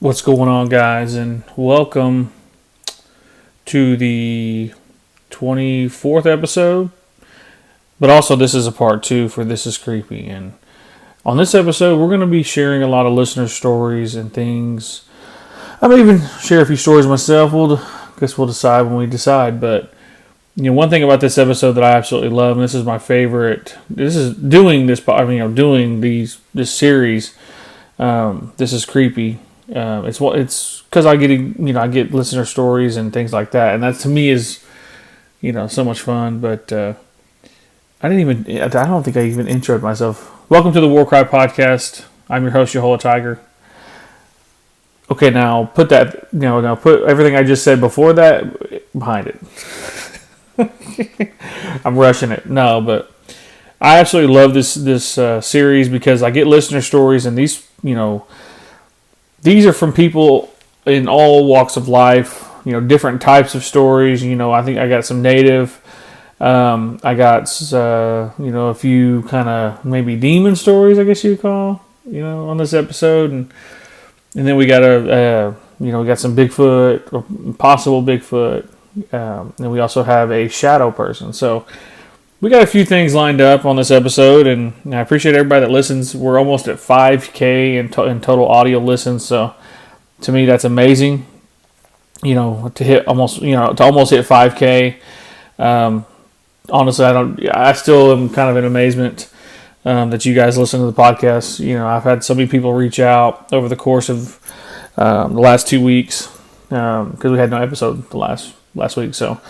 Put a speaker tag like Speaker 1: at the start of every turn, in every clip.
Speaker 1: What's going on, guys, and welcome to the 24th episode. But also, this is a part 2 for This Is Creepy. And on this episode, we're going to be sharing a lot of listener stories and things. I may even share a few stories myself. We'll decide when we decide. But one thing about this episode that I absolutely love, and this is my favorite. This is doing this. Doing this series. This is creepy. It's because I get listener stories and things like that, and that to me is so much fun. But I don't think I even introed myself. Welcome to the War Cry podcast. I'm your host, Yahola Tiger. Okay, now put that put everything I just said before that behind it. I'm rushing it. No, but I absolutely love this series because I get listener stories, and these are from people in all walks of life, different types of stories. I think I got some native, I got, a few kind of maybe demon stories, I guess you would call, on this episode. And then we got we got some Bigfoot, or possible Bigfoot. And we also have a shadow person. So we got a few things lined up on this episode, and I appreciate everybody that listens. We're almost at 5K in total audio listens, so to me that's amazing. To almost hit 5K. Honestly, I still am kind of in amazement that you guys listen to the podcast. I've had so many people reach out over the course of the last 2 weeks because we had no episode the last week, so.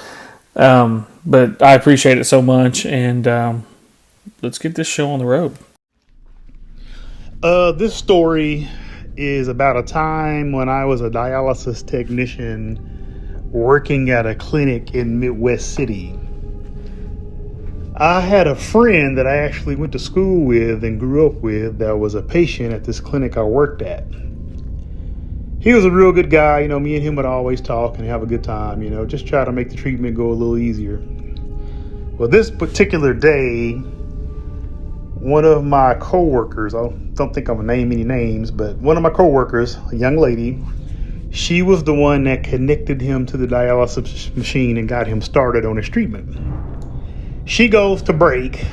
Speaker 1: But I appreciate it so much, and let's get this show on the road.
Speaker 2: This story is about a time when I was a dialysis technician working at a clinic in Midwest City. I had a friend that I actually went to school with and grew up with that was a patient at this clinic I worked at. He was a real good guy. Me and him would always talk and have a good time, just try to make the treatment go a little easier. Well, this particular day, one of my coworkers, I don't think I'm going to name any names, but one of my coworkers, a young lady, she was the one that connected him to the dialysis machine and got him started on his treatment. She goes to break,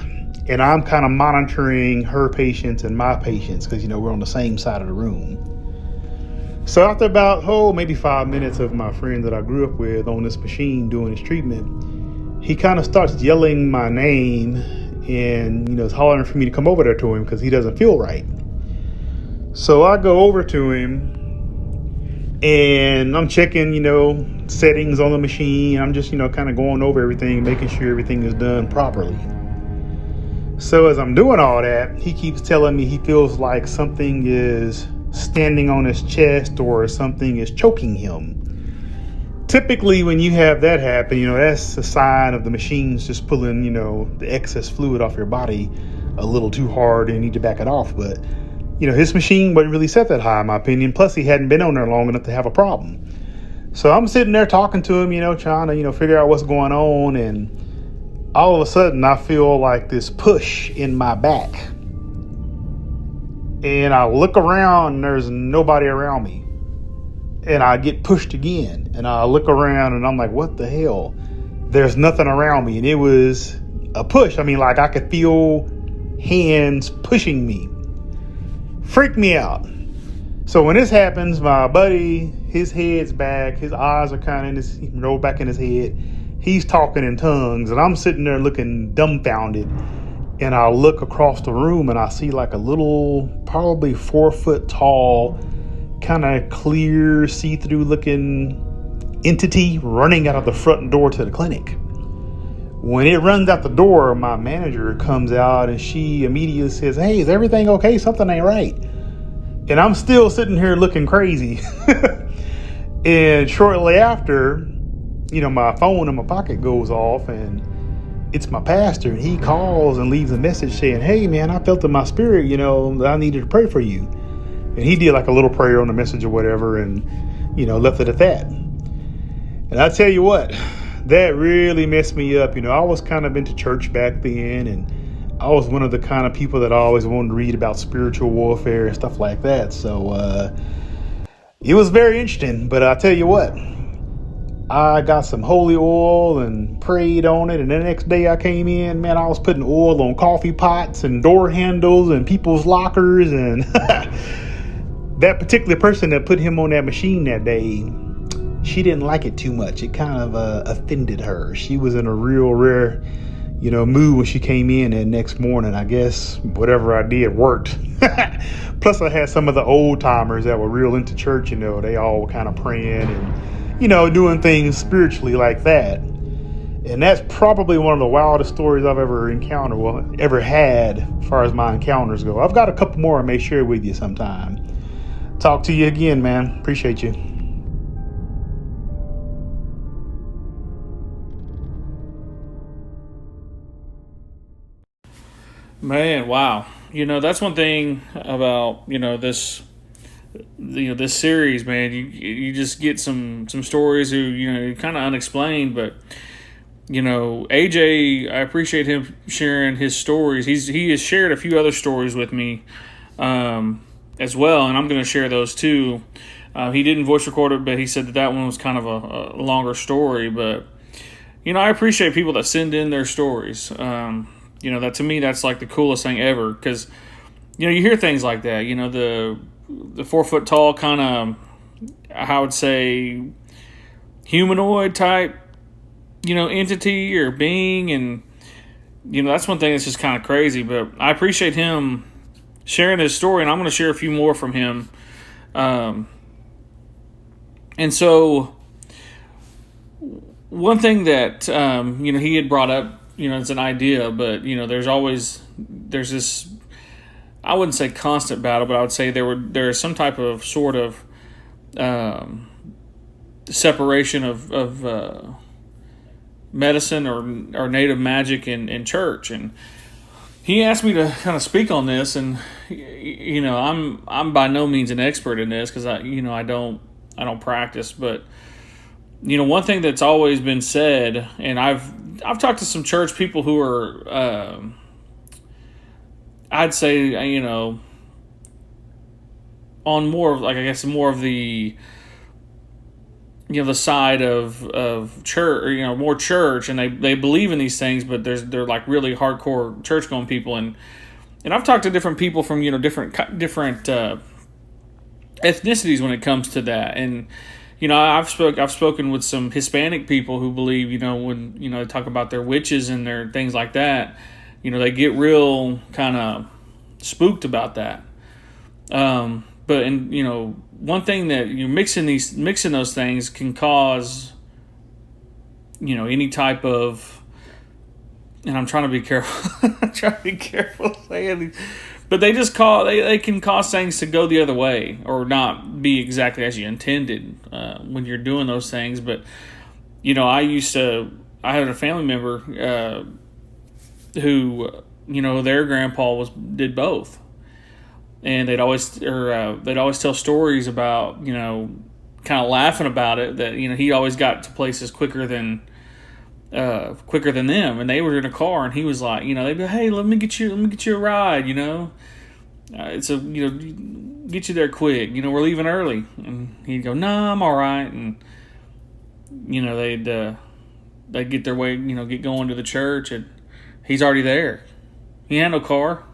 Speaker 2: and I'm kind of monitoring her patients and my patients because, we're on the same side of the room. So after about, maybe 5 minutes of my friend that I grew up with on this machine doing his treatment, he kind of starts yelling my name and, is hollering for me to come over there to him because he doesn't feel right. So I go over to him and I'm checking, settings on the machine. I'm just, kind of going over everything, making sure everything is done properly. So as I'm doing all that, he keeps telling me he feels like something is standing on his chest or something is choking him. Typically when you have that happen, that's a sign of the machines just pulling, the excess fluid off your body a little too hard and you need to back it off. But, his machine wasn't really set that high in my opinion. Plus he hadn't been on there long enough to have a problem. So I'm sitting there talking to him, trying to, figure out what's going on. And all of a sudden I feel like this push in my back. And I look around and there's nobody around me. And I get pushed again. And I look around and I'm like, what the hell? There's nothing around me. And it was a push. I could feel hands pushing me. Freaked me out. So when this happens, my buddy, his head's back. His eyes are kind of rolled back in his head. He's talking in tongues. And I'm sitting there looking dumbfounded. And I look across the room and I see like a little, probably 4 foot tall, kind of clear, see-through looking entity running out of the front door to the clinic. When it runs out the door, my manager comes out and she immediately says, "Hey, is everything okay? Something ain't right." And I'm still sitting here looking crazy. And shortly after, my phone in my pocket goes off and it's my pastor, and he calls and leaves a message saying, "Hey man, I felt in my spirit, that I needed to pray for you." And he did like a little prayer on the message or whatever and, left it at that. And I tell you what, that really messed me up. I was kind of into church back then, and I was one of the kind of people that always wanted to read about spiritual warfare and stuff like that. So It was very interesting, but I tell you what, I got some holy oil and prayed on it, and the next day I came in, man, I was putting oil on coffee pots and door handles and people's lockers, and that particular person that put him on that machine that day, she didn't like it too much. It kind of offended her. She was in a real rare, mood when she came in that next morning. I guess whatever I did worked. Plus, I had some of the old timers that were real into church. They all were kind of praying and, doing things spiritually like that. And that's probably one of the wildest stories I've ever encountered, ever had, as far as my encounters go. I've got a couple more I may share with you sometime. Talk to you again, man. Appreciate you.
Speaker 1: Man, wow. That's one thing about, this series, man. You just get some stories who, kind of unexplained, but AJ, I appreciate him sharing his stories. He has shared a few other stories with me as well, and I'm going to share those too. He didn't voice record it, but he said that one was kind of a longer story. But I appreciate people that send in their stories. That to me, that's like the coolest thing ever, because you hear things like that. The 4 foot tall kind of, I would say, humanoid type entity or being, and that's one thing that's just kind of crazy. But I appreciate him sharing his story, and I'm going to share a few more from him. And so one thing that he had brought up, it's an idea, but there's this, I wouldn't say constant battle, but I would say there is some type of sort of separation of medicine or native magic in church. And he asked me to kind of speak on this, and I'm by no means an expert in this, because I don't practice, but one thing that's always been said, and I've talked to some church people who are I'd say on more of, like, I guess more of the the side of church, or more church, and they believe in these things, but they're like really hardcore church going people, and I've talked to different people from different ethnicities when it comes to that. And I've spoken with some Hispanic people who believe when they talk about their witches and their things like that, they get real kind of spooked about that. But one thing that mixing those things can cause any type of, and I'm trying to be careful. I'm trying to be careful saying, but they can cause things to go the other way or not be exactly as you intended when you're doing those things. But I had a family member who their grandpa did both, and they'd always tell stories about kind of laughing about it, that he always got to places quicker than them, and they were in a car, and he was like, they'd be, hey, let me get you a ride, it's a get you there quick, we're leaving early, and he'd go, nah, I'm all right, and they'd get their way, get going to the church, and he's already there. He had no car,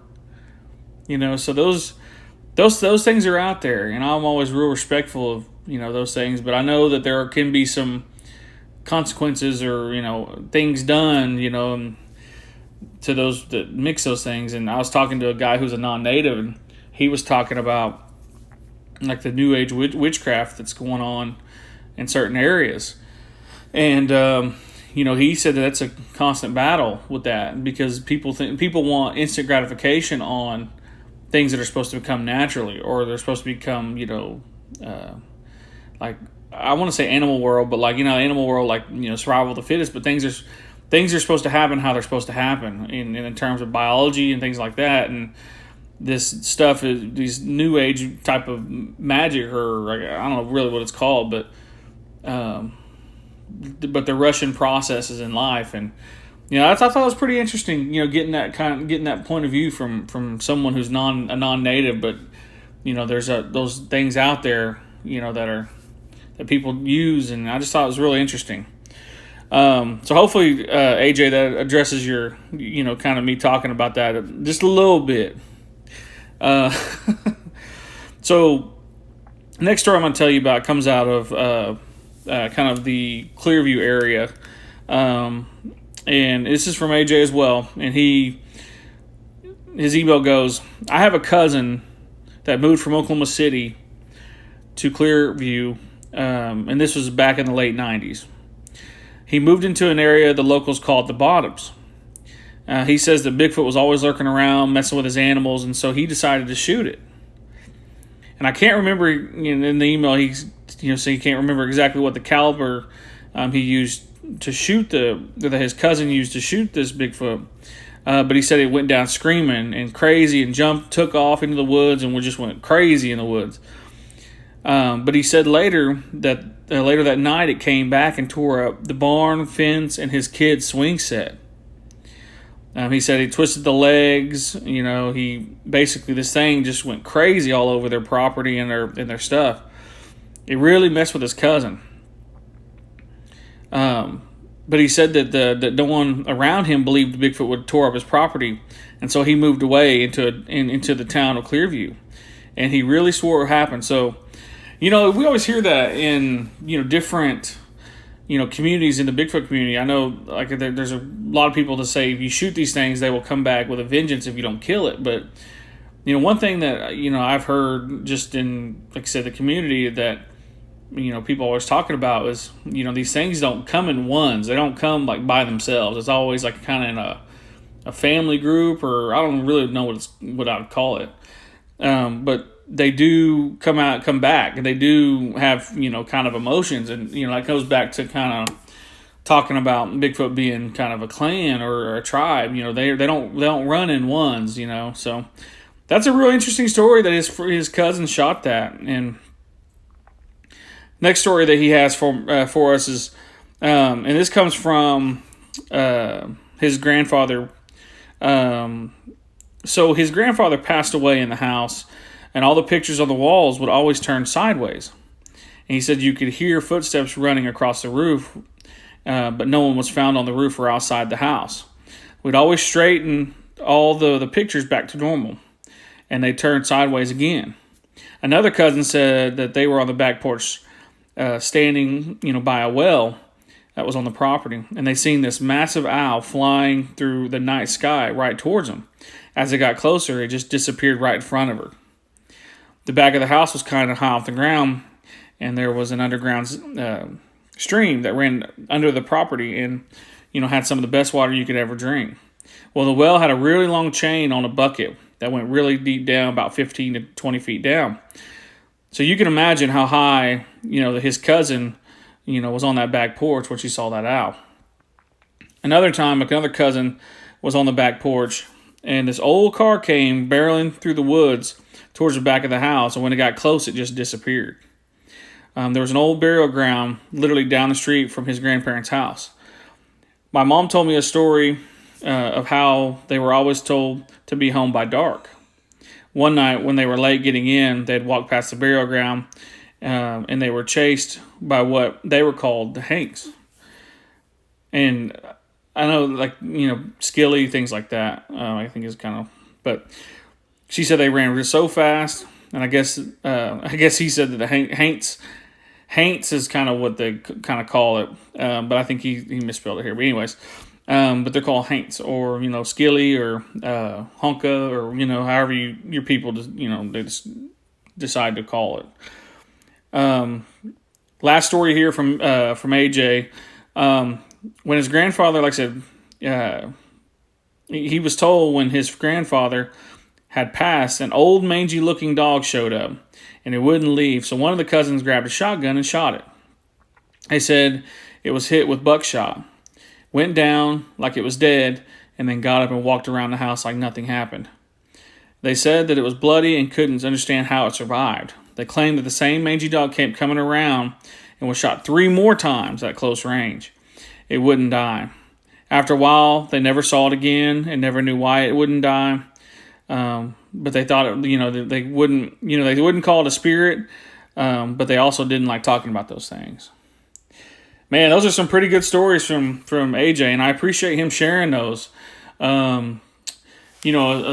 Speaker 1: so those things are out there, and I'm always real respectful of those things, but I know that there can be some consequences or things done to those that mix those things. And I was talking to a guy who's a non-native, and he was talking about like the new age witchcraft that's going on in certain areas, and he said that that's a constant battle with that, because people want instant gratification on things that are supposed to become naturally, or they're supposed to become like, I want to say animal world, but like animal world, like survival of the fittest. But things are supposed to happen how they're supposed to happen in terms of biology and things like that. And this stuff is these new age type of magic, or like, I don't know really what it's called, but the Russian processes in life. And I thought it was pretty interesting, getting that point of view from someone who's a non-native, but there's those things out there that people use, and I just thought it was really interesting. So hopefully, AJ, that addresses your, kind of me talking about that just a little bit. So next story I'm going to tell you about comes out of kind of the Clearview area, and this is from AJ as well. And his email goes, "I have a cousin that moved from Oklahoma City to Clearview, and this was back in the late 90s. He moved into an area the locals called the Bottoms. He says that Bigfoot was always lurking around, messing with his animals, and so he decided to shoot it. And I can't remember, in the email, so he can't remember exactly what the caliber he used to shoot that his cousin used to shoot this Bigfoot. But he said it went down screaming and crazy and took off into the woods and just went crazy in the woods. But he said later that night it came back and tore up the barn, fence, and his kid's swing set. He said he twisted the legs. This thing just went crazy all over their property and their stuff. It really messed with his cousin. But he said that no one around him believed Bigfoot would tore up his property, and so he moved away into the town of Clearview, and he really swore it happened. So, we always hear that in different communities in the Bigfoot community. I know there's a lot of people that say if you shoot these things, they will come back with a vengeance if you don't kill it. But one thing that I've heard just in, like I said, the community that people always talking about is these things don't come in ones. They don't come like by themselves. It's always like kind of in a family group, or I don't really know what I would call it. But they do come back, and they do have kind of emotions, and that goes back to kind of talking about Bigfoot being kind of a clan or a tribe. They don't run in ones. So that's a real interesting story that his cousin shot that. And next story that he has for us is, and this comes from his grandfather. So his grandfather passed away in the house, and all the pictures on the walls would always turn sideways. And he said you could hear footsteps running across the roof, but no one was found on the roof or outside the house. We'd always straighten all the pictures back to normal, and they turned sideways again. Another cousin said that they were on the back porch standing, by a well that was on the property, and they seen this massive owl flying through the night sky right towards them. As it got closer, it just disappeared right in front of her. The back of the house was kind of high off the ground, and there was an underground stream that ran under the property and, had some of the best water you could ever drink. Well, the well had a really long chain on a bucket that went really deep down, about 15 to 20 feet down. So you can imagine how high, his cousin, was on that back porch when she saw that owl. Another time, another cousin was on the back porch, and this old car came barreling through the woods towards the back of the house, and when it got close, it just disappeared. There was an old burial ground literally down the street from his grandparents' house. My mom told me a story of how they were always told to be home by dark. One night when they were late getting in, they'd walk past the burial ground, and they were chased by what they were called the Hanks. And I know, skilly, things like that, I think is kind of, but she said they ran so fast, and I guess he said that the Hanks is kind of what they kind of call it, but I think he misspelled it here. But anyways, but they're called Hanks, or skilly, or honka, or however your people just they just decide to call it. Last story here from AJ. When his grandfather, like I said, he was told when his grandfather had passed, an old mangy-looking dog showed up, and it wouldn't leave. So one of the cousins grabbed a shotgun and shot it. They said it was hit with buckshot, went down like it was dead, and then got up and walked around the house like nothing happened. They said that it was bloody and couldn't understand how it survived. They claimed that the same mangy dog kept coming around and was shot 3 more times at close range. It wouldn't die. After a while, they never saw it again and never knew why it wouldn't die. But they thought they wouldn't call it a spirit. but they also didn't like talking about those things. Man, those are some pretty good stories from AJ, and I appreciate him sharing those. A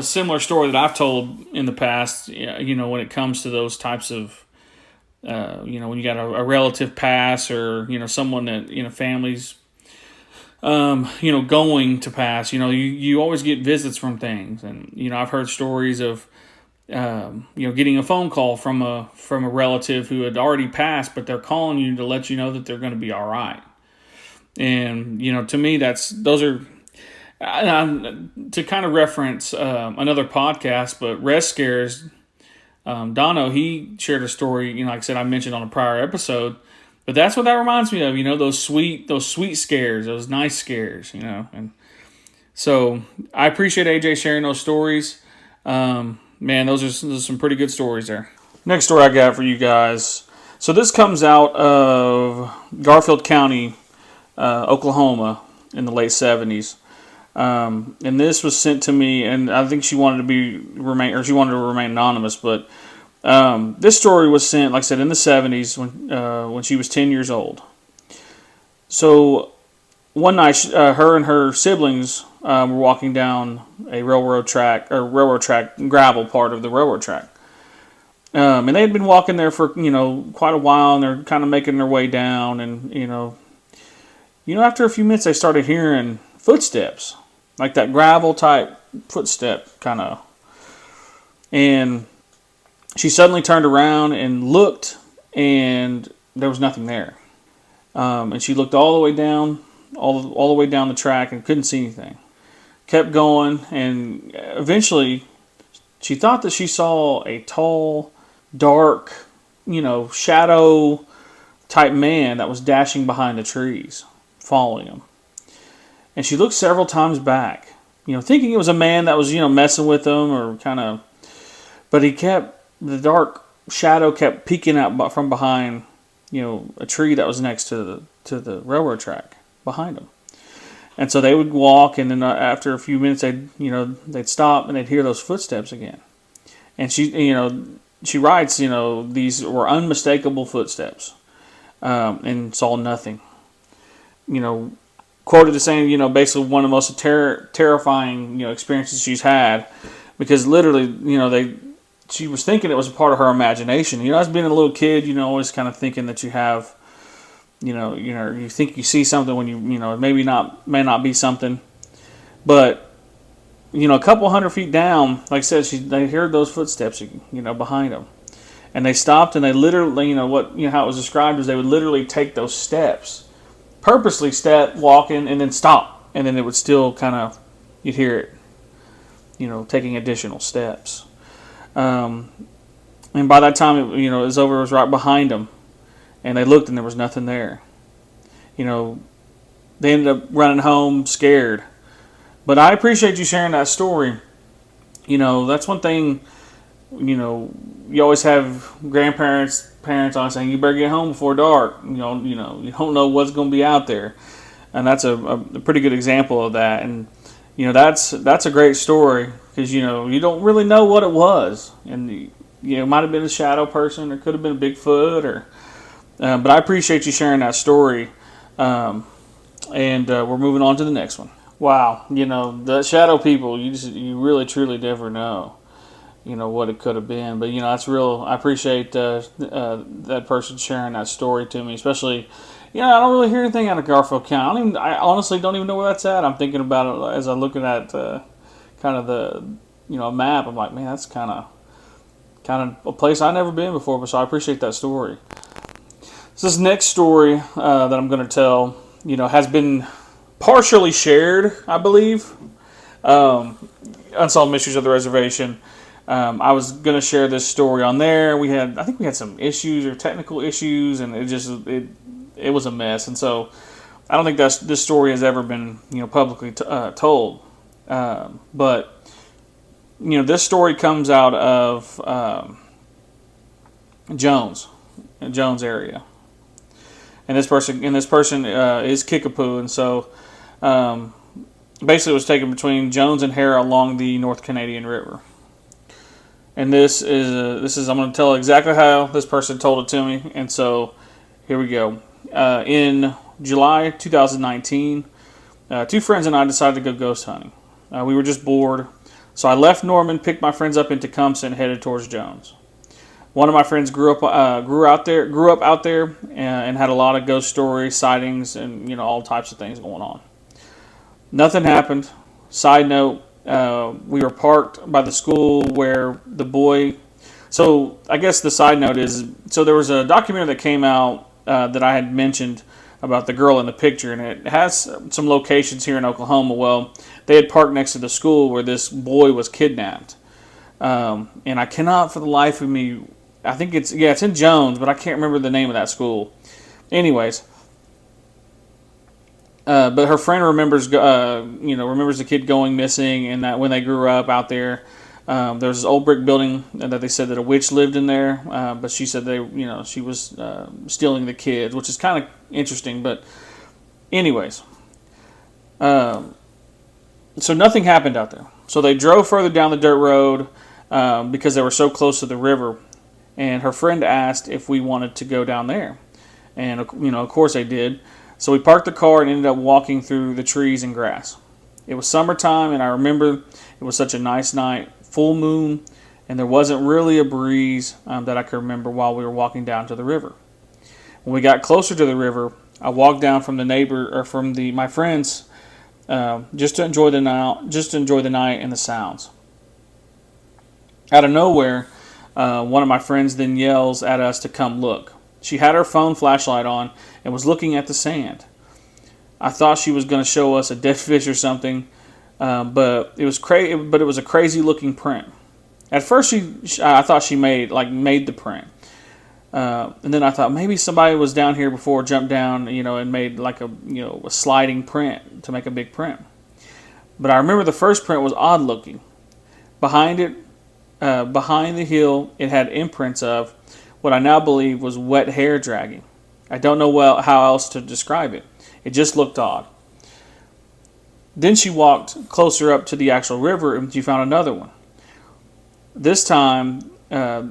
Speaker 1: similar story that I've told in the past, when it comes to those types of, when you got a relative pass, or, someone that, families, going to pass, you always get visits from things. And, I've heard stories of, getting a phone call from a relative who had already passed, but they're calling you to let you know that they're going to be all right. And, to me, those are, to kind of reference another podcast, but Rest Scares, Dono, he shared a story, like I said, I mentioned on a prior episode, but that's what that reminds me of, those sweet scares, those nice scares, and so I appreciate AJ sharing those stories. Man, those are some pretty good stories there. Next story I got for you guys. So this comes out of Garfield County, Oklahoma, in the late 70s. And this was sent to me, and I think she wanted to remain anonymous. But this story was sent, like I said, in the 70s when she was 10 years old. So one night, her and her siblings were walking down a railroad track gravel part of the railroad track. And they had been walking there for, quite a while, and they're kind of making their way down. And, after a few minutes, they started hearing footsteps, like that gravel type footstep kind of. And she suddenly turned around and looked, and there was nothing there. And she looked all the way down, all the way down the track, and couldn't see anything. Kept going, and eventually she thought that she saw a tall, dark, shadow type man that was dashing behind the trees, following him. And she looked several times back, thinking it was a man that was, messing with them or kind of, but the dark shadow kept peeking out from behind, a tree that was next to the railroad track behind them. And so they would walk, and then after a few minutes, they'd stop and they'd hear those footsteps again. And she writes, these were unmistakable footsteps, and saw nothing. Quoted as saying, basically one of the most terrifying, experiences she's had, because literally, she was thinking it was a part of her imagination. As being a little kid, always kind of thinking that you have, you think you see something when it may not be something, but a couple hundred feet down, like I said, they heard those footsteps, behind them, and they stopped, and they literally, how it was described is they would literally take those steps, purposely walking, and then stop, and then it would still kind of, you'd hear it, taking additional steps, and by that time, it was over, it was right behind them. And they looked, and there was nothing there. They ended up running home scared. But I appreciate you sharing that story. That's one thing, you always have parents on saying, you better get home before dark. You don't know what's going to be out there. And that's a pretty good example of that. And, that's a great story because, you don't really know what it was. And, it might have been a shadow person, or could have been a Bigfoot, but I appreciate you sharing that story, and we're moving on to the next one. Wow, the shadow people, you really truly never know, what it could have been. But that's real. I appreciate that person sharing that story to me, especially. I don't really hear anything out of Garfield County. I honestly don't even know where that's at. I'm thinking about it as I'm looking at kind of the map. I'm like, man, that's kind of a place I've never been before. But so I appreciate that story. So this next story that I'm going to tell, has been partially shared, I believe. Unsolved Mysteries of the Reservation. I was going to share this story on there. I think we had some issues or technical issues, and it was a mess. And so I don't think this story has ever been publicly told. But this story comes out of Jones area. And this person is Kickapoo, and so basically it was taken between Jones and Hara along the North Canadian River. And this is I'm going to tell exactly how this person told it to me. And so here we go. In July 2019, two friends and I decided to go ghost hunting. We were just bored, so I left Norman, picked my friends up in Tecumseh, and headed towards Jones. One of my friends grew up out there, and had a lot of ghost stories, sightings, and all types of things going on. Nothing happened. Side note: we were parked by the school where the boy. So I guess the side note is, so there was a documentary that came out that I had mentioned about the girl in the picture, and it has some locations here in Oklahoma. Well, they had parked next to the school where this boy was kidnapped, and I cannot for the life of me. I think it's in Jones, but I can't remember the name of that school. Anyways, but her friend remembers the kid going missing, and that when they grew up out there, there was this old brick building that they said that a witch lived in there, but she said she was stealing the kids, which is kind of interesting. But anyways, so nothing happened out there. So they drove further down the dirt road because they were so close to the river, and her friend asked if we wanted to go down there, and of course they did. So we parked the car and ended up walking through the trees and grass. It was summertime, and I remember it was such a nice night, full moon, and there wasn't really a breeze that I could remember while we were walking down to the river. When we got closer to the river, I walked down from my friends just to enjoy the night and the sounds. Out of nowhere, one of my friends then yells at us to come look. She had her phone flashlight on and was looking at the sand. I thought she was going to show us a dead fish or something, but it was But it was a crazy looking print. At first, I thought she made the print, and then I thought maybe somebody was down here before, jumped down, and made a sliding print to make a big print. But I remember the first print was odd looking. Behind it, behind the hill, it had imprints of what I now believe was wet hair dragging. I don't know how else to describe it. It just looked odd. Then she walked closer up to the actual river, and she found another one. This time of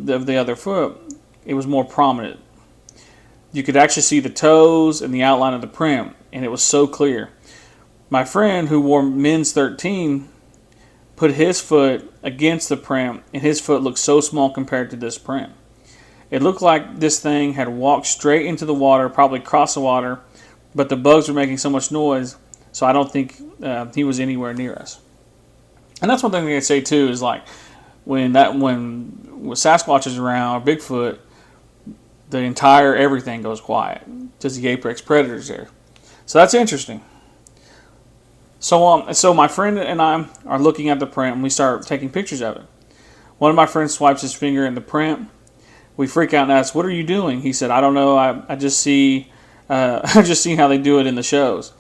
Speaker 1: the other foot, it was more prominent. You could actually see the toes and the outline of the print, and it was so clear. My friend, who wore men's 13, put his foot against the print, and his foot looked so small compared to this print. It looked like this thing had walked straight into the water, probably crossed the water, but the bugs were making so much noise, so I don't think he was anywhere near us. And that's one thing I say too, is like when Sasquatch is around, or Bigfoot, the entire everything goes quiet because the apex predator's there. So that's interesting. So my friend and I are looking at the print, and we start taking pictures of it. One of my friends swipes his finger in the print. We freak out and ask, "What are you doing?" He said, "I don't know. I just see how they do it in the shows."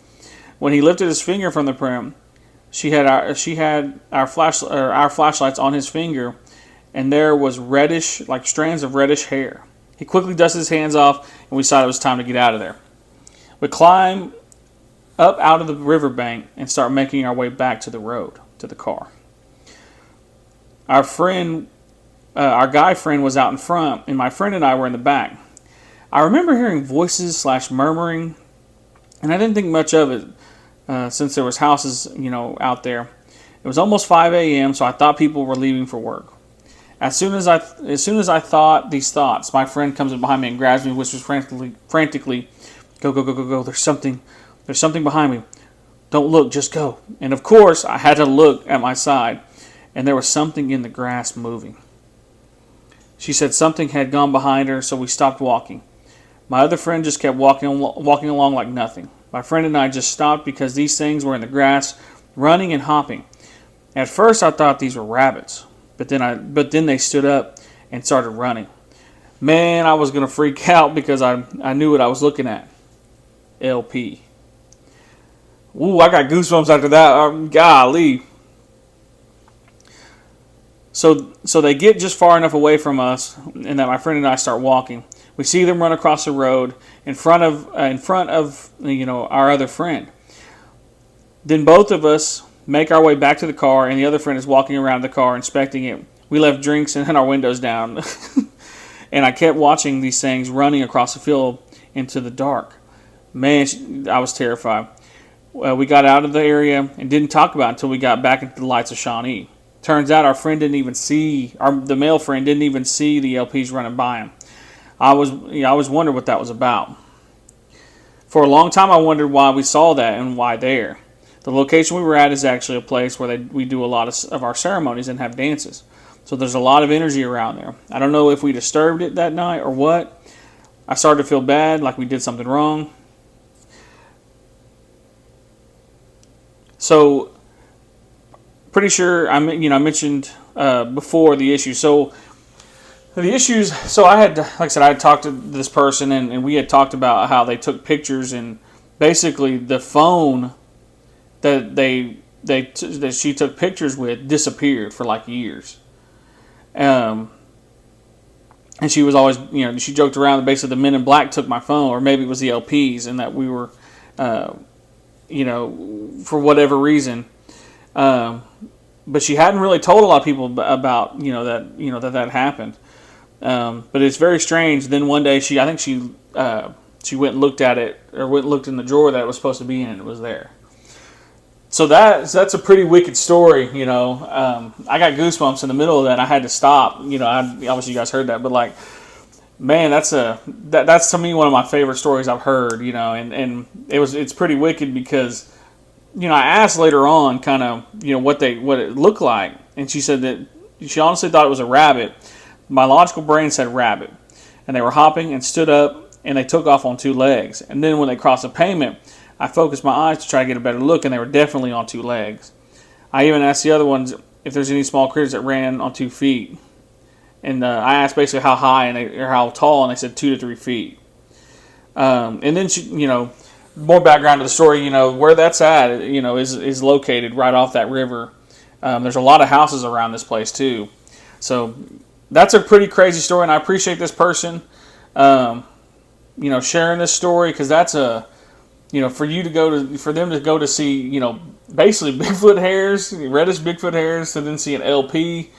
Speaker 1: When he lifted his finger from the print, she had our flashlights on his finger, and there was reddish, like strands of reddish hair. He quickly dusted his hands off, and we decided it was time to get out of there. We climb up out of the riverbank and start making our way back to the road, to the car. Our guy friend was out in front, and my friend and I were in the back. I remember hearing voices / murmuring, and I didn't think much of it since there was houses, out there. It was almost 5 a.m., so I thought people were leaving for work. As soon as I thought these thoughts, my friend comes up behind me and grabs me and whispers frantically, "Go, go, go, go, go, there's something behind me. Don't look, just go." And of course, I had to look at my side, and there was something in the grass moving. She said something had gone behind her, so we stopped walking. My other friend just kept walking along like nothing. My friend and I just stopped because these things were in the grass, running and hopping. At first, I thought these were rabbits, but then they stood up and started running. Man, I was gonna freak out because I knew what I was looking at. LP. Ooh, I got goosebumps after that. Golly. So they get just far enough away from us, and that my friend and I start walking. We see them run across the road in front of our other friend. Then both of us make our way back to the car, and the other friend is walking around the car inspecting it. We left drinks and had our windows down. And I kept watching these things running across the field into the dark. Man, I was terrified. We got out of the area and didn't talk about it until we got back into the lights of Shawnee. Turns out our friend didn't even see, the male friend didn't even see the LPs running by him. I was wondering what that was about. For a long time, I wondered why we saw that and why there. The location we were at is actually a place where we do a lot of our ceremonies and have dances. So there's a lot of energy around there. I don't know if we disturbed it that night or what. I started to feel bad, like we did something wrong. So, pretty sure I mentioned before the issue. So the issues. So I had, like I said, I had talked to this person, and we had talked about how they took pictures, and basically the phone that she took pictures with disappeared for like years. And she was always, she joked around that basically the Men in Black took my phone, or maybe it was the LPs, and that we were, for whatever reason. But she hadn't really told a lot of people about, that happened. But it's very strange. Then one day she went and looked at it, or went and looked in the drawer that it was supposed to be in, and it was there. So that's a pretty wicked story, I got goosebumps in the middle of that. I had to stop, obviously you guys heard that, but like, man, that's to me one of my favorite stories I've heard, and it's pretty wicked because, I asked later on kind of, what it looked like, and she said that she honestly thought it was a rabbit. My logical brain said rabbit, and they were hopping and stood up, and they took off on two legs, and then when they crossed the pavement, I focused my eyes to try to get a better look, and they were definitely on two legs. I even asked the other ones if there's any small critters that ran on 2 feet. And I asked basically how high or how tall, and they said 2 to 3 feet. And then, more background to the story, where that's at, is located right off that river. There's a lot of houses around this place, too. So that's a pretty crazy story, and I appreciate this person, sharing this story, because that's for them to go to see, basically Bigfoot hairs, reddish Bigfoot hairs, to then see an LP.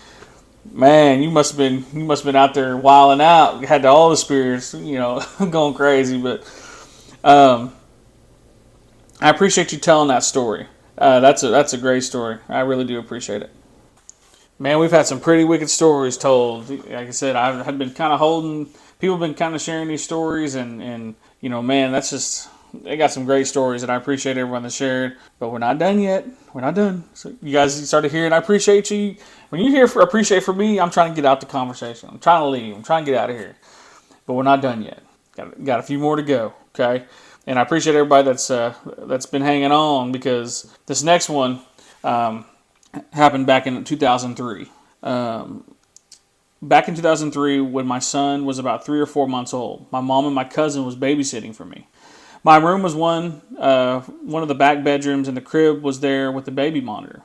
Speaker 1: Man, you must have been out there wilding out. You had all the spirits, going crazy. But I appreciate you telling that story. That's a great story. I really do appreciate it. Man, we've had some pretty wicked stories told. Like I said, I had been kind of people have been kind of sharing these stories, and man, that's just. They got some great stories, and I appreciate everyone that shared. But we're not done yet. We're not done. So you guys started hearing, I appreciate you. When you hear appreciate for me, I'm trying to get out the conversation. I'm trying to leave. I'm trying to get out of here. But we're not done yet. Got a few more to go. Okay, and I appreciate everybody that's been hanging on, because this next one happened back in 2003. Back in 2003, when my son was about 3 or 4 months old, my mom and my cousin was babysitting for me. My room was one of the back bedrooms, and the crib was there with the baby monitor.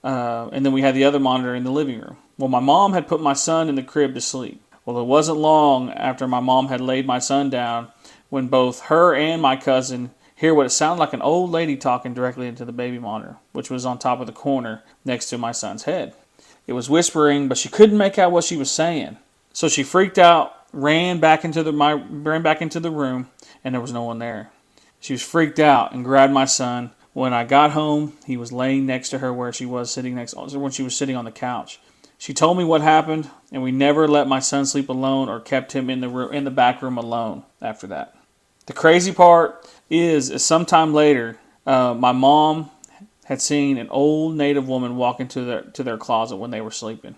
Speaker 1: And then we had the other monitor in the living room. Well, my mom had put my son in the crib to sleep. Well, it wasn't long after my mom had laid my son down when both her and my cousin hear what it sounded like an old lady talking directly into the baby monitor, which was on top of the corner next to my son's head. It was whispering, but she couldn't make out what she was saying. So she freaked out, ran back into the room, and there was no one there. She was freaked out and grabbed my son. When I got home, he was laying next to her when she was sitting on the couch. She told me what happened, and we never let my son sleep alone or kept him in the back room alone after that. The crazy part is sometime later, my mom had seen an old native woman walk into their closet when they were sleeping.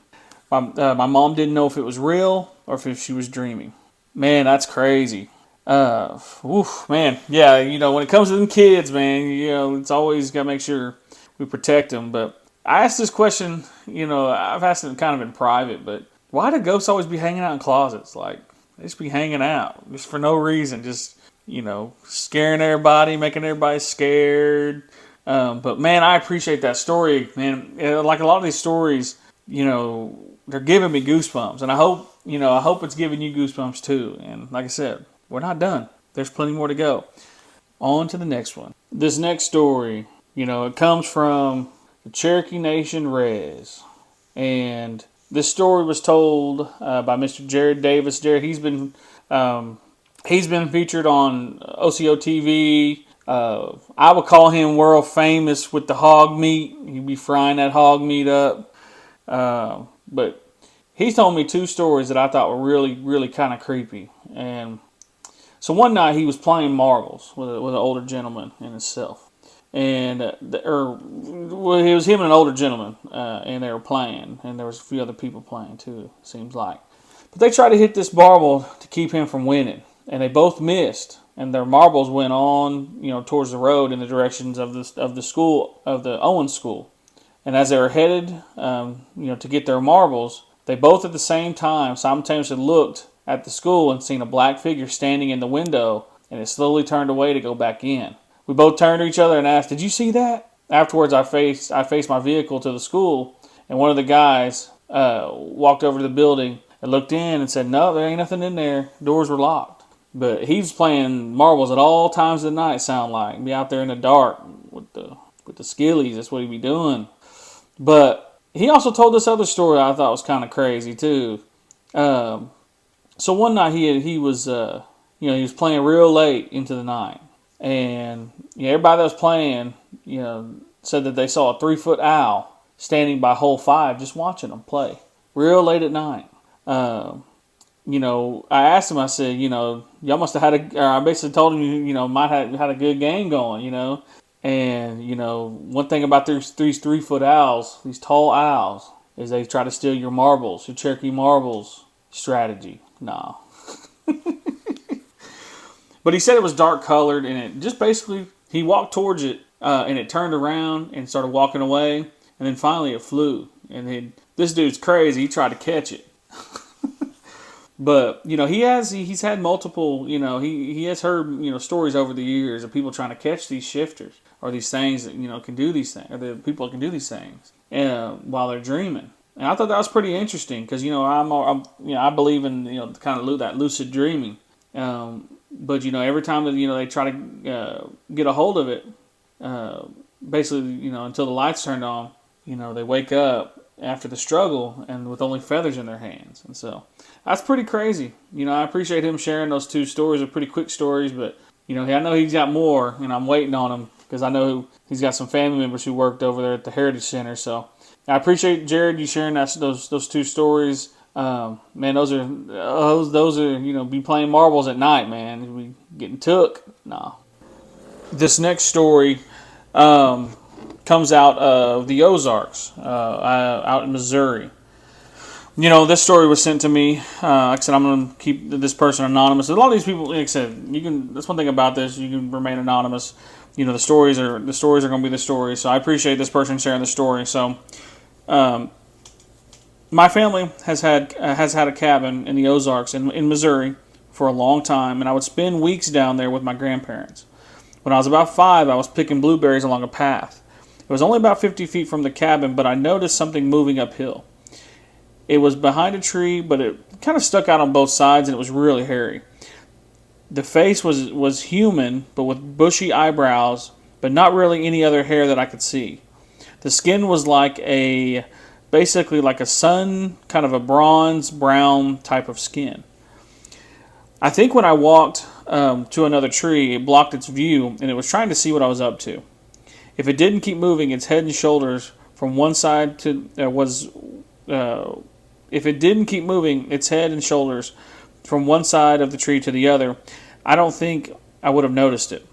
Speaker 1: My mom didn't know if it was real or if she was dreaming. Man, that's crazy. Man, yeah, when it comes to them kids, man, it's always got to make sure we protect them. But I asked this question, I've asked it kind of in private, but why do ghosts always be hanging out in closets? Like, they just be hanging out just for no reason, just, scaring everybody, making everybody scared. But man, I appreciate that story, man. Like a lot of these stories, they're giving me goosebumps, and I hope it's giving you goosebumps too. And like I said, we're not done. There's plenty more to go. On to the next one. This next story, it comes from the Cherokee Nation Rez. And this story was told by Mr. Jared Davis. Jared, he's been featured on OCO TV. I would call him world famous with the hog meat. He'd be frying that hog meat up. But he told me 2 stories that I thought were really, really kind of creepy. And so one night he was playing marbles with an older gentleman and himself. And it was him and an older gentleman, and they were playing. And there was a few other people playing too, it seems like. But they tried to hit this marble to keep him from winning. And they both missed. And their marbles went on, towards the road in the directions of the school, of the Owens School. And as they were headed, to get their marbles, they both at the same time simultaneously looked at the school and seen a black figure standing in the window, and it slowly turned away to go back in. We both turned to each other and asked, "Did you see that?" Afterwards, I faced my vehicle to the school, and one of the guys walked over to the building and looked in and said, "No, there ain't nothing in there. Doors were locked." But he was playing marbles at all times of the night, sound like. Be out there in the dark with the skillies. That's what he'd be doing. But he also told this other story I thought was kind of crazy too. So one night he was playing real late into the night, and everybody that was playing said that they saw a 3-foot owl standing by hole 5 just watching them play real late at night. I asked him, I said, y'all must have I basically told him, might have had a good game going, And, one thing about these 3-foot owls, these tall owls, is they try to steal your marbles, your Cherokee marbles strategy. Nah. But he said it was dark colored, and it just basically, he walked towards it, and it turned around and started walking away, and then finally it flew. And this dude's crazy. He tried to catch it. But, he's had multiple, he has heard, stories over the years of people trying to catch these shifters or these things that, can do these things, or the people that can do these things while they're dreaming. And I thought that was pretty interesting because, I believe in, kind of that lucid dreaming. But, every time that, they try to get a hold of it, basically, until the lights turned on, they wake up after the struggle and with only feathers in their hands. And so that's pretty crazy. I appreciate him sharing those 2 stories. They're pretty quick stories, but, I know he's got more, and I'm waiting on him because I know he's got some family members who worked over there at the Heritage Center. So I appreciate, Jared, you sharing those 2 stories. Man, those are, be playing marbles at night, man. Be getting took. Nah. This next story comes out of the Ozarks, out in Missouri. This story was sent to me. Like I said, I'm going to keep this person anonymous. A lot of these people, like I said, that's one thing about this. You can remain anonymous. The stories are going to be the stories. So I appreciate this person sharing the story. So, my family has had a cabin in the Ozarks in Missouri for a long time, and I would spend weeks down there with my grandparents. When I was about 5, I was picking blueberries along a path. It was only about 50 feet from the cabin, but I noticed something moving uphill. It was behind a tree, but it kind of stuck out on both sides, and it was really hairy. The face was human, but with bushy eyebrows, but not really any other hair that I could see. The skin was basically like a sun, kind of a bronze brown type of skin. I think when I walked to another tree, it blocked its view, and it was trying to see what I was up to. If it didn't keep moving, its head and shoulders from one side to if it didn't keep moving, its head and shoulders from one side of the tree to the other, I don't think I would have noticed it.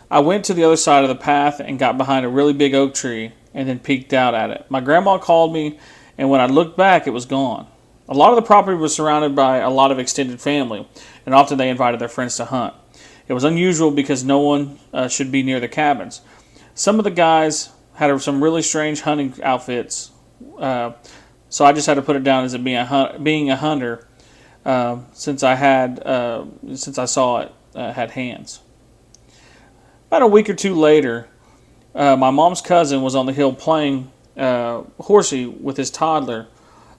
Speaker 1: I went to the other side of the path and got behind a really big oak tree and then peeked out at it. My grandma called me, and when I looked back, it was gone. A lot of the property was surrounded by a lot of extended family, and often they invited their friends to hunt. It was unusual because no one should be near the cabins. Some of the guys had some really strange hunting outfits, so I just had to put it down as it being a hunter, since I saw it had hands. About a week or 2 later, my mom's cousin was on the hill playing horsey with his toddler,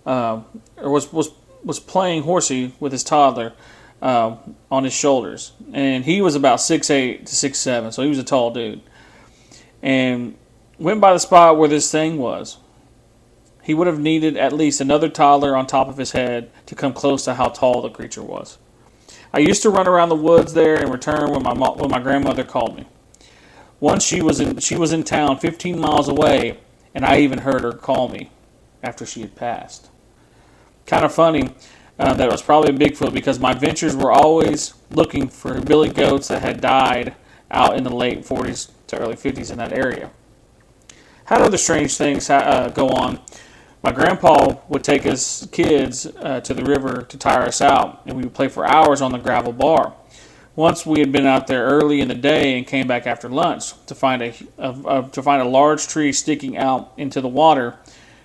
Speaker 1: or was playing horsey with his toddler on his shoulders, and he was about 6'8" to 6'7", so he was a tall dude. And went by the spot where this thing was. He would have needed at least another toddler on top of his head to come close to how tall the creature was. I used to run around the woods there and return when my grandmother called me. Once she was in town 15 miles away, and I even heard her call me after she had passed. Kind of funny that it was probably a Bigfoot, because my ventures were always looking for billy goats that had died out in the late 40s to early 50s in that area. Had other strange things go on. My grandpa would take us kids to the river to tire us out, and we would play for hours on the gravel bar. Once we had been out there early in the day and came back after lunch to find a large tree sticking out into the water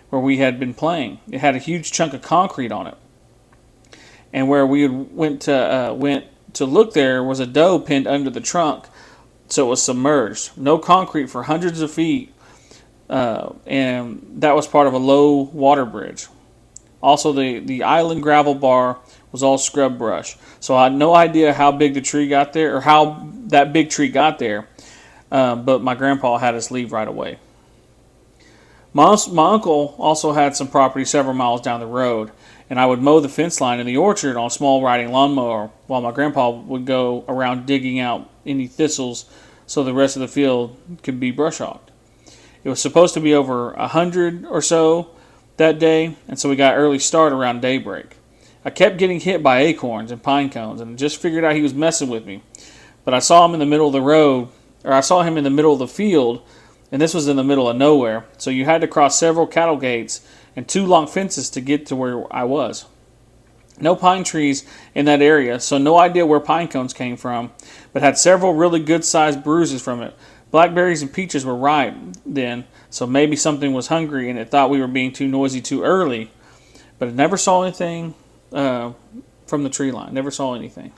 Speaker 1: where we had been playing. It had a huge chunk of concrete on it, and where we went to look there was a doe pinned under the trunk, so it was submerged. No concrete for hundreds of feet. And that was part of a low water bridge. Also, the island gravel bar was all scrub brush. So I had no idea how big the tree got there, or how that big tree got there. But my grandpa had us leave right away. My uncle also had some property several miles down the road, and I would mow the fence line in the orchard on a small riding lawnmower, while my grandpa would go around digging out any thistles so the rest of the field could be brush hogged. It was supposed to be over 100 or so that day, and so we got early start around daybreak. I kept getting hit by acorns and pine cones, and just figured out he was messing with me. But I saw him in the middle of the road, or I saw him in the middle of the field, and this was in the middle of nowhere, so you had to cross several cattle gates and 2 long fences to get to where I was. No pine trees in that area, so no idea where pine cones came from, but had several really good-sized bruises from it. Blackberries and peaches were ripe then, so maybe something was hungry and it thought we were being too noisy too early. But it never saw anything from the tree line. Never saw anything.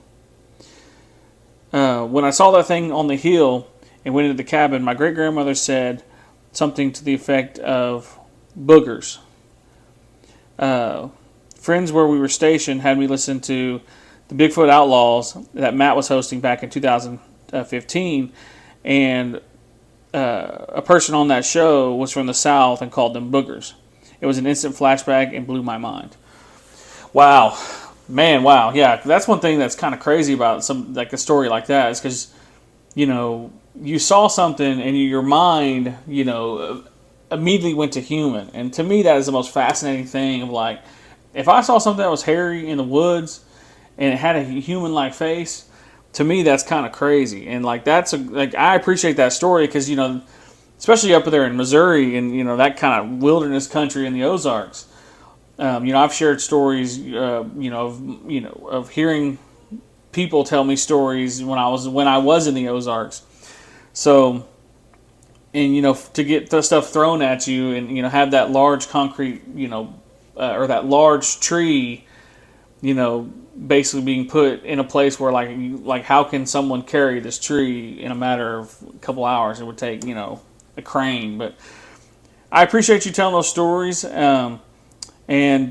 Speaker 1: When I saw that thing on the hill and went into the cabin, my great-grandmother said something to the effect of boogers. Friends where we were stationed had me listen to the Bigfoot Outlaws that Matt was hosting back in 2015, and a person on that show was from the South and called them boogers. It was an instant flashback and blew my mind. Wow. Man, wow. Yeah, that's one thing that's kind of crazy about a story like that, is because, you saw something and your mind, immediately went to human. And to me, that is the most fascinating thing of, like, if I saw something that was hairy in the woods and it had a human-like face, to me, that's kind of crazy. And, I appreciate that story because, especially up there in Missouri and, that kind of wilderness country in the Ozarks. I've shared stories, of hearing people tell me stories when I was in the Ozarks. So, and, to get the stuff thrown at you and, have that large concrete, or that large tree, basically being put in a place where like how can someone carry this tree in a matter of a couple hours? It would take, a crane. But I appreciate you telling those stories. And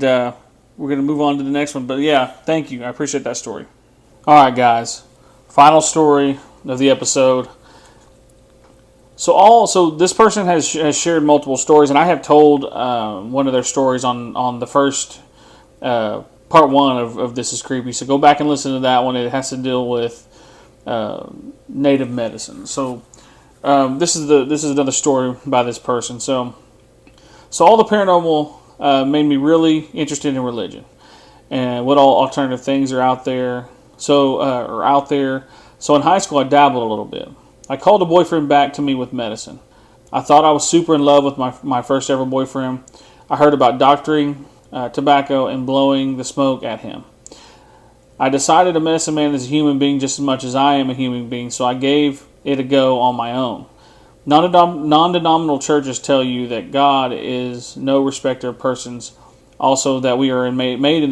Speaker 1: we're going to move on to the next one. But yeah, thank you. I appreciate that story. All right, guys. Final story of the episode. So this person has shared multiple stories, and I have told one of their stories on the first part 1 of This Is Creepy. So go back and listen to that one. It has to deal with native medicine. So this is another story by this person. So all the paranormal made me really interested in religion and what all alternative things are out there. So in high school, I dabbled a little bit. I called a boyfriend back to me with medicine. I thought I was super in love with my first ever boyfriend. I heard about doctoring tobacco and blowing the smoke at him. I decided a medicine man is a human being just as much as I am a human being, so I gave it a go on my own. Non-denominational churches tell you that God is no respecter of persons. Also, that we are made in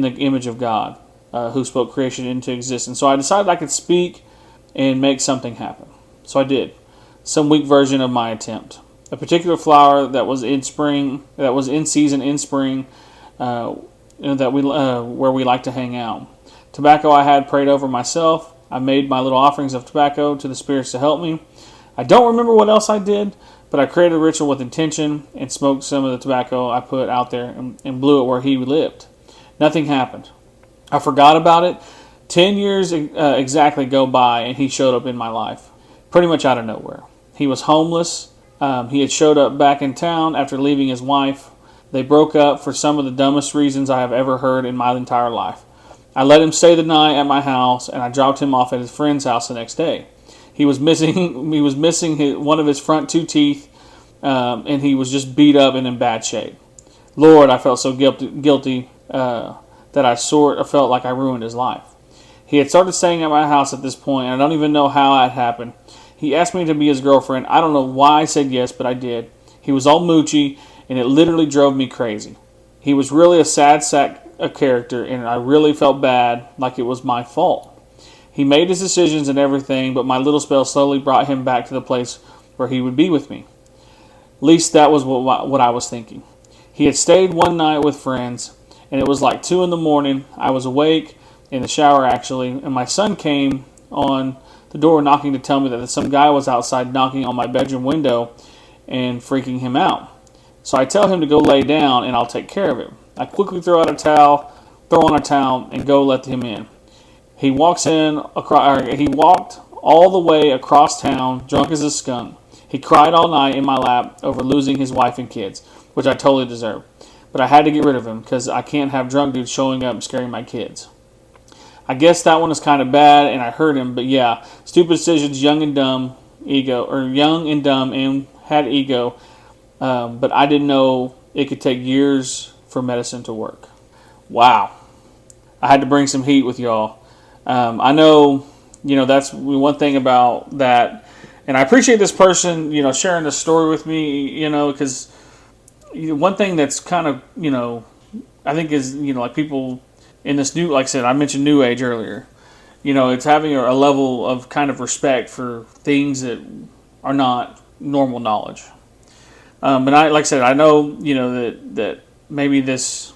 Speaker 1: the image of God, who spoke creation into existence. So I decided I could speak and make something happen. So I did. Some weak version of my attempt. A particular flower that was in season in spring, where we like to hang out. Tobacco I had prayed over myself. I made my little offerings of tobacco to the spirits to help me. I don't remember what else I did, but I created a ritual with intention and smoked some of the tobacco I put out there and blew it where he lived. Nothing happened. I forgot about it. 10 years exactly go by, and he showed up in my life, pretty much out of nowhere. He was homeless. He had showed up back in town after leaving his wife. They broke up for some of the dumbest reasons I have ever heard in my entire life. I let him stay the night at my house, and I dropped him off at his friend's house the next day. He was missing one of his front two teeth, and he was just beat up and in bad shape. Lord, I felt so guilty that I sort of felt like I ruined his life. He had started staying at my house at this point, and I don't even know how it happened. He asked me to be his girlfriend. I don't know why I said yes, but I did. He was all moochy, and it literally drove me crazy. He was really a sad sack of character, and I really felt bad, like it was my fault. He made his decisions and everything, but my little spell slowly brought him back to the place where he would be with me. At least that was what I was thinking. He had stayed one night with friends, and it was like 2 a.m. I was awake, in the shower actually, and my son came on the door knocking to tell me that some guy was outside knocking on my bedroom window and freaking him out. So I tell him to go lay down and I'll take care of it. I quickly throw on a towel, and go let him in. He walked all the way across town, drunk as a skunk. He cried all night in my lap over losing his wife and kids, which I totally deserve. But I had to get rid of him because I can't have drunk dudes showing up and scaring my kids. I guess that one is kind of bad, and I hurt him. But yeah, stupid decisions, young and dumb, and had ego. But I didn't know it could take years for medicine to work. Wow, I had to bring some heat with y'all. I know, that's one thing about that, and I appreciate this person, sharing this story with me, because one thing that's kind of, I think is, like people in this new, like I said, I mentioned New Age earlier. It's having a level of kind of respect for things that are not normal knowledge. But like I said, I know, that maybe this,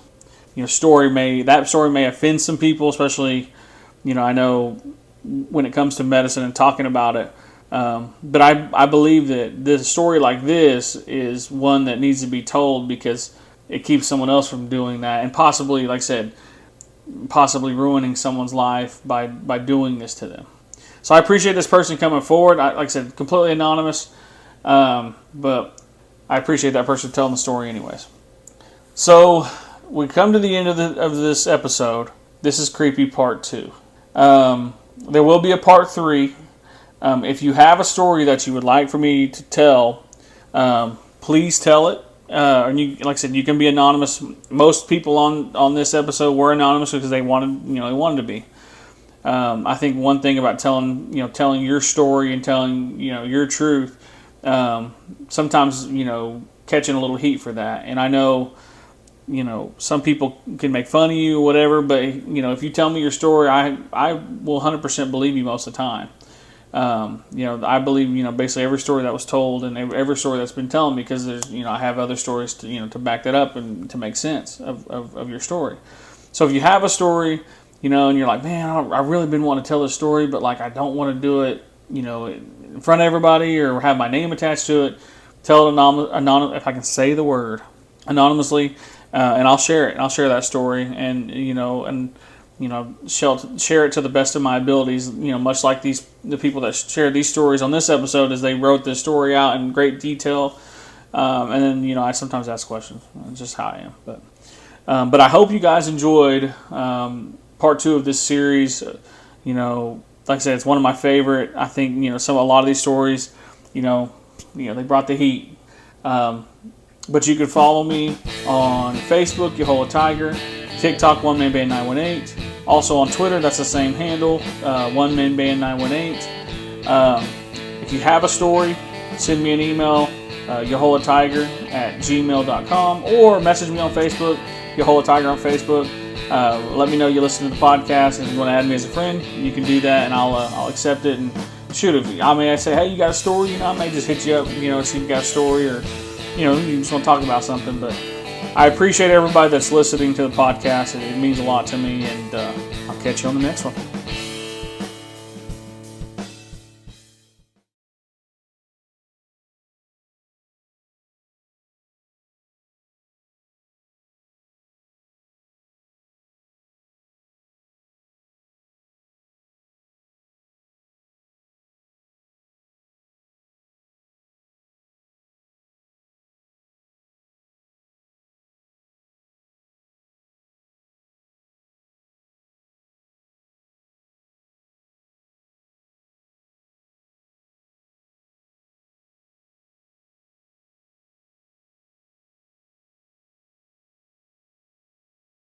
Speaker 1: story may offend some people, especially, I know when it comes to medicine and talking about it. But I believe that this story like this is one that needs to be told because it keeps someone else from doing that and possibly, like I said, ruining someone's life by doing this to them. So I appreciate this person coming forward. Like I said, completely anonymous, but I appreciate that person telling the story anyways. So we come to the end of this episode. This is Creepy Part 2. There will be a Part 3. If you have a story that you would like for me to tell, please tell it. And like I said, you can be anonymous. Most people on this episode were anonymous because they wanted to be. I think one thing about telling your story and telling your truth, sometimes catching a little heat for that. And I know some people can make fun of you or whatever, but if you tell me your story, I will 100% believe you most of the time. I believe basically every story that was told and every story that's been telling me because there's I have other stories to back that up and to make sense of your story. So if you have a story and you're like, man, I really been wanting to tell this story, but like I don't want to do it in front of everybody or have my name attached to it, tell it anonymous if I can say the word anonymously, and I'll share it. I'll share that story and share it to the best of my abilities, much like the people that shared these stories on this episode as they wrote this story out in great detail. And then, I sometimes ask questions. It's just how I am. But I hope you guys enjoyed part 2 of this series. Like I said, it's one of my favorite. I think, a lot of these stories, they brought the heat. But you can follow me on Facebook, Yahola Tiger, TikTok, One Man Band 918. Also on Twitter, that's the same handle, One Man Band 918. If you have a story, send me an email, yaholatiger@gmail.com, or message me on Facebook, Yahola Tiger on Facebook. Let me know you listen to the podcast and you want to add me as a friend. You can do that, and I'll accept it. And shoot, if I say, hey, you got a story? I may just hit you up, see if you got a story, or you just want to talk about something. But I appreciate everybody that's listening to the podcast. It means a lot to me, and I'll catch you on the next one.